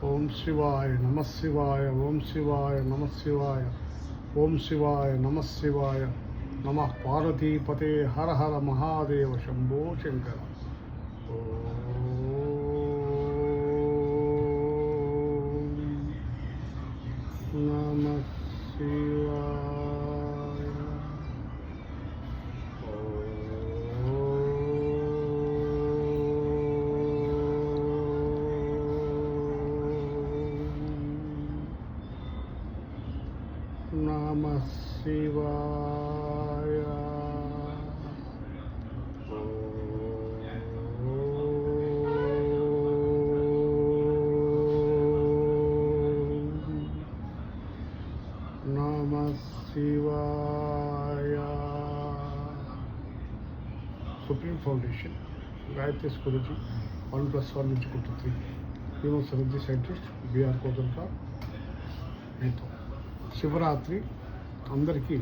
ఓం శివాయ నమ శివాయ ఓం శివాయ నమ శివాయ ఓం శివాయ నమ శివాయ నమ పార్వతీపతే హర హర మహాదేవ శంభో శంకర. ఓం నమ శివాయ. నమ శివాయ. నమ శివాయ. సుప్రీం ఫౌండేషన్ గాయత్రి స్కూల్జీ 1+1 నుంచి 3 human surgery scientist BR Kodandaram. మీతో శివరాత్రి అందరికీ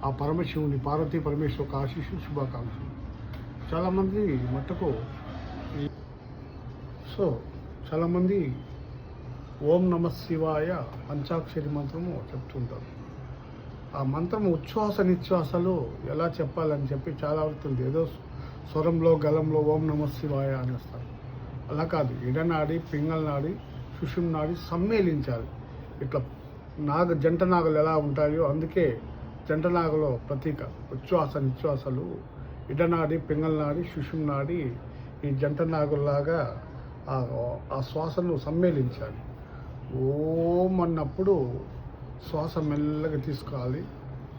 ఆ పరమశివుని పార్వతీ పరమేశ్వర ఒక ఆశీస్సు శుభాకాంక్షలు. చాలామంది మట్టుకు చాలామంది ఓం నమ శివాయ పంచాక్షరి మంత్రము చెప్తుంటారు. ఆ మంత్రం ఉచ్ఛ్వాస నిశ్వాసలు ఎలా చెప్పాలని చెప్పి చాలా అవుతుంది. ఏదో స్వరంలో గలంలో ఓం నమ శివాయ అనేస్తారు. అలా కాదు, ఇడనాడి పింగళ నాడి సుషుమ్ నాడి సమ్మేళించాలి. ఇట్లా జంట నాగలు ఎలా ఉంటాయో అందుకే జంట నాగలో ప్రతీక ఉచ్ఛ్వాస నిశ్వాసలు. ఇడనాడి పింగళ నాడి సుషుమ్ నాడి ఈ జంట నాగుల్లాగా ఆ శ్వాసను సమ్మేళించాలి. ఓం అన్నప్పుడు శ్వాస మెల్లగా తీసుకోవాలి.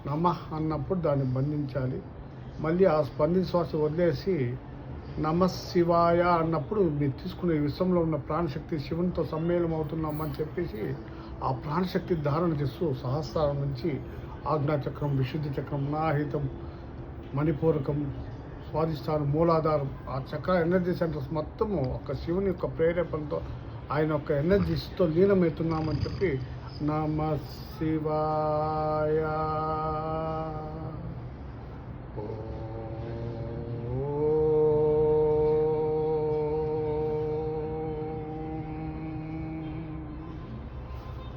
నమః అన్నప్పుడు దాన్ని బంధించాలి. మళ్ళీ ఆ స్పందించిన శ్వాస వదిలేసి నమ శివాయ అన్నప్పుడు మీరు తీసుకునే విశ్వంలో ఉన్న ప్రాణశక్తి శివునితో సమ్మేళనం అవుతున్నామని చెప్పేసి ఆ ప్రాణశక్తి ధారణ చేస్తూ సహస్రారం నుంచి ఆజ్ఞాచక్రం, విశుద్ధి చక్రం, నాహితం, మణిపూరకం, స్వాధిష్టానం, మూలాధారం, ఆ చక్ర ఎనర్జీ సెంటర్స్ మొత్తము ఒక శివుని యొక్క ప్రేరేపణతో ఆయన యొక్క ఎనర్జీస్తో లీనమవుతున్నామని చెప్పి నమ శివాయ.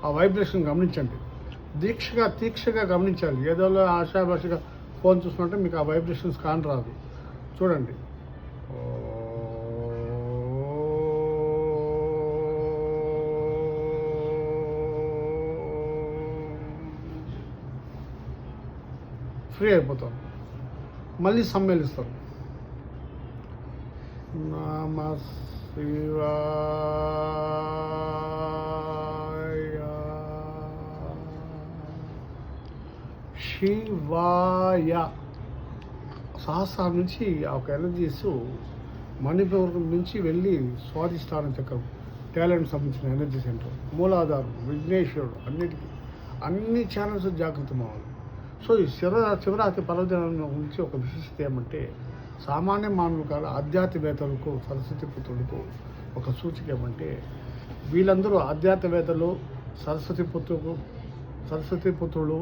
ఆ వైబ్రేషన్ గమనించండి. తీక్షగా గమనించాలి. ఏదో ఆశాభాషగా ఫోన్ చూసుకుంటే మీకు ఆ వైబ్రేషన్స్ కానరాదు. చూడండి. ఫ్రీ అయిపోతాం. మళ్ళీ సమ్మేళిస్తారు. నమ శివాయ. సహస్రాల నుంచి ఒక ఎనర్జీస్ మణిపూర్ నుంచి వెళ్ళి స్వాధిష్టాన చక్రం, టాలెంట్ సంబంధించిన ఎనర్జీ సెంటర్, మూలాధారం, విఘ్నేశ్వరుడు, అన్ని ఛానల్స్ జాగృతం అవ్వాలి. సో ఈ శివరాత్రి పర్వదినం గురించి ఒక విశిష్టత ఏమంటే సామాన్య మానవులు కాదు ఆధ్యాత్మికవేత్తలకు, సరస్వతి పుత్రులకు ఒక సూచిక ఏమంటే వీళ్ళందరూ ఆధ్యాత్మికవేత్తలు, సరస్వతి పుత్రులు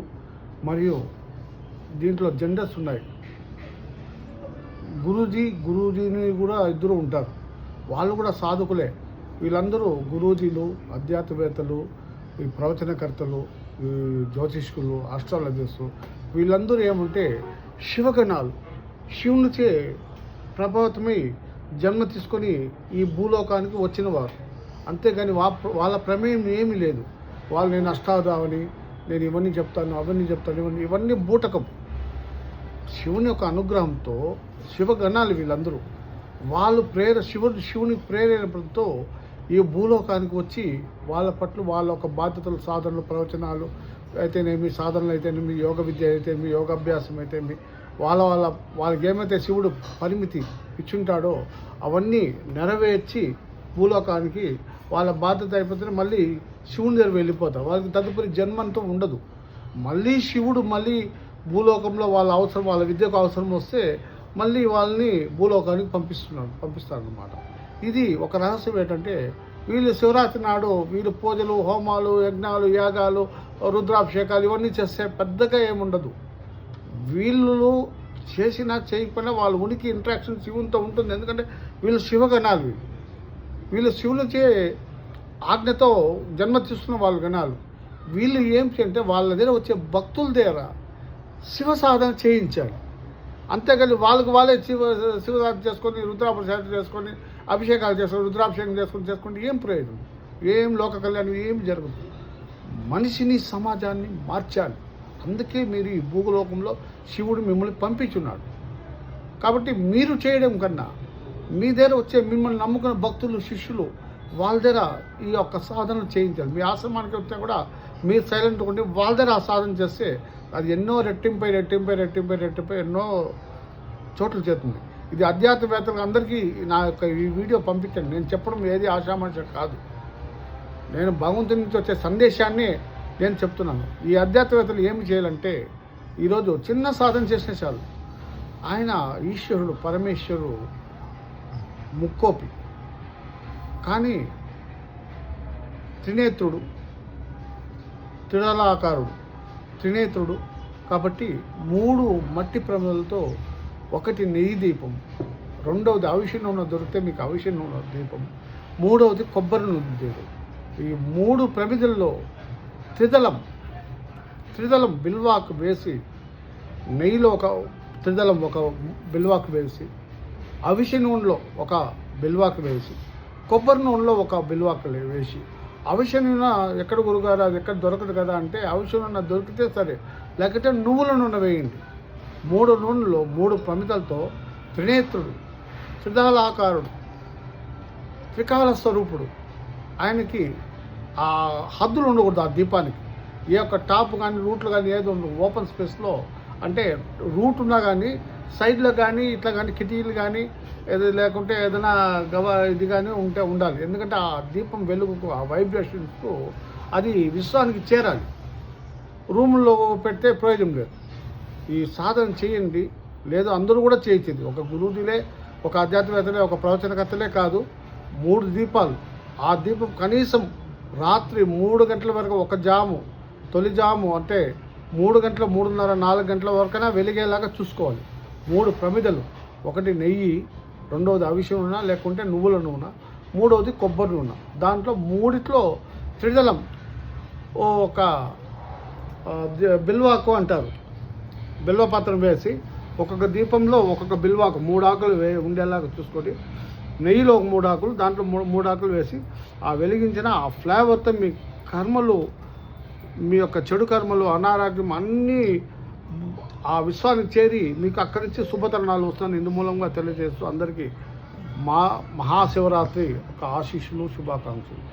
మరియు దీంట్లో జెండర్స్ ఉన్నాయి. గురూజీని కూడా ఇద్దరు ఉంటారు. వాళ్ళు కూడా సాధకులే. వీళ్ళందరూ గురూజీలు, ఆధ్యాత్మికవేత్తలు, ఈ ప్రవచనకర్తలు, ఈ జ్యోతిష్కులు, ఆస్ట్రాలజర్స్, వీళ్ళందరూ ఏమంటే శివగణాలు, శివునిచే ప్రభావితమై జన్మ తీసుకొని ఈ భూలోకానికి వచ్చినవారు. అంతేగాని వాళ్ళ ప్రమేయం ఏమీ లేదు. వాళ్ళు నేను అష్టావధావని, నేను ఇవన్నీ చెప్తాను, అవన్నీ చెప్తాను, ఇవన్నీ బూటకం. శివుని యొక్క అనుగ్రహంతో శివగణాలు వీళ్ళందరూ వాళ్ళు శివుని ప్రేరేపణతో ఈ భూలోకానికి వచ్చి వాళ్ళ పట్ల వాళ్ళ యొక్క బాధ్యతలు, సాధనలు, ప్రవచనాలు అయితేనేమి, సాధనలు అయితేనేమి, యోగ విద్య అయితేనేమి, యోగాభ్యాసం అయితేనేమి, వాళ్ళకి ఏమైతే శివుడు పరిమితి ఇచ్చుంటాడో అవన్నీ నెరవేర్చి భూలోకానికి వాళ్ళ బాధ్యత అయిపోతే మళ్ళీ శివుని దగ్గర వెళ్ళిపోతారు. వాళ్ళకి తదుపరి జన్మంతో ఉండదు. మళ్ళీ శివుడు భూలోకంలో వాళ్ళ విద్యకు అవసరం వస్తే మళ్ళీ వాళ్ళని భూలోకానికి పంపిస్తారన్నమాట. ఇది ఒక రహస్యం. ఏంటంటే వీళ్ళు శివరాత్రి నాడు వీళ్ళు పూజలు, హోమాలు, యజ్ఞాలు, యాగాలు, రుద్రాభిషేకాలు ఇవన్నీ చేస్తే పెద్దగా ఏముండదు. వీళ్ళు చేసినా చేయకపోయినా వాళ్ళ ఉనికి ఇంట్రాక్షన్ శివునితో ఉంటుంది. ఎందుకంటే వీళ్ళు శివగణాలు. వీళ్ళు శివునిచే ఆజ్ఞతో జన్మ తీసుకున్న వాళ్ళు గణాలు. వీళ్ళు ఏం చేయంటే వాళ్ళ దగ్గర వచ్చే భక్తుల దగ్గర శివ సాధన చేయించాలి. అంతేకాని వాళ్ళకి వాళ్ళే శివసాధన చేసుకొని రుద్రాభిషేకం చేసుకొని అభిషేకాలు చేసుకొని రుద్రాభిషేకం చేసుకొని ఏం ప్రయోజనం, ఏం లోక కళ్యాణం ఏం జరగదు. మనిషిని సమాజాన్ని మార్చాలి. అందుకే మీరు ఈ భూలోకంలో శివుడు మిమ్మల్ని పంపించున్నాడు. కాబట్టి మీరు చేయడం కన్నా మీ దగ్గర వచ్చే మిమ్మల్ని నమ్ముకున్న భక్తులు శిష్యులు వాళ్ళ దగ్గర ఈ యొక్క సాధనలు చేయించాలి. మీ ఆశ్రమానికి వస్తే కూడా మీరు సైలెంట్గా ఉండి వాళ్ళ దగ్గర ఆ సాధన చేస్తే అది ఎన్నో రెట్టింపై ఎన్నో చోట్ల చేస్తుంది. ఇది అధ్యాత్మవేత్తలకు అందరికీ నా యొక్క ఈ వీడియో పంపించండి. నేను చెప్పడం ఏది ఆషామాష కాదు. నేను భగవంతుని నుంచి వచ్చే సందేశాన్ని నేను చెప్తున్నాను. ఈ అధ్యాత్మవేత్తలు ఏమి చేయాలంటే ఈరోజు చిన్న సాధన చేసిన చాలు. ఆయన ఈశ్వరుడు పరమేశ్వరుడు ముక్కోపి, కానీ త్రినేత్రుడు త్రిదళాకారుడు త్రినేత్రుడు. కాబట్టి 3 మట్టి ప్రమిదలతో, ఒకటి నెయ్యి దీపం, రెండవది అవిసె నూనె దొరికితే మీకు అవిసె నూనె దీపం, మూడవది కొబ్బరి నూనె దీపం. ఈ 3 ప్రమిదల్లో త్రిదళం బిల్వాకు వేసి, నెయ్యిలో ఒక త్రిదళం ఒక బిల్వాకు వేసి, అవిసె నూనెలో ఒక బిల్వాకు వేసి, కొబ్బరి నూనెలో ఒక బిల్వాకు వేసి, అవిసె నూనె ఎక్కడ గురుగారు అది ఎక్కడ దొరకదు కదా అంటే, అవిసె నూనె దొరికితే సరే, లేకపోతే నువ్వుల నూనె వేయండి. 3 నూనెలో 3 ప్రమిదలతో త్రినేత్రుడు త్రిదళాకారుడు త్రికాల స్వరూపుడు, ఆయనకి ఆ హద్దులు ఉండకూడదు. ఆ దీపానికి ఏ యొక్క టాప్ కానీ రూట్లు కానీ ఏదో ఉండదు. ఓపెన్ స్పేస్లో అంటే రూట్ ఉన్నా కానీ సైడ్లో కానీ ఇట్లా కానీ కిటికీలు కానీ ఏదో లేకుంటే ఏదైనా ఇది కానీ ఉండాలి. ఎందుకంటే ఆ దీపం వెలుగుకు ఆ వైబ్రేషన్స్కు అది విశ్వానికి చేరాలి. రూముల్లో పెడితే ప్రయోజనం లేదు. ఈ సాధన చేయండి. లేదు అందరూ కూడా చేయించింది. ఒక గురువులే, ఒక ఆధ్యాత్మికతలే, ఒక ప్రవచనకర్తలే కాదు, 3 దీపాలు. ఆ దీపం కనీసం రాత్రి 3 గంటల వరకు ఒక జాము, తొలి జాము అంటే 3 గంటల 3:30 4 గంటల వరకైనా వెలిగేలాగా చూసుకోవాలి. 3 ప్రమిదలు, ఒకటి నెయ్యి, రెండవది అవిసె నూనె లేకుంటే నువ్వుల నూనె, మూడవది కొబ్బరి నూనె. దాంట్లో 3లో త్రిదళం ఒక బిల్వాకు అంటారు, బిల్వపత్రం వేసి ఒక్కొక్క దీపంలో ఒక్కొక్క బిల్వాకు 3 ఆకులు ఉండేలాగా చూసుకొని, నెయ్యిలో 3 ఆకులు, దాంట్లో 3 ఆకులు వేసి ఆ వెలిగించిన ఆ ఫ్లేవర్తో మీ కర్మలు, మీ యొక్క చెడు కర్మలు, అనారోగ్యం అన్నీ ఆ విశ్వానికి చేరి మీకు అక్కడి నుంచి శుభతరుణాలు వస్తాయని ఇందు మూలంగా తెలియజేస్తూ అందరికీ మహాశివరాత్రి ఒక ఆశీస్సులు, శుభాకాంక్షలు.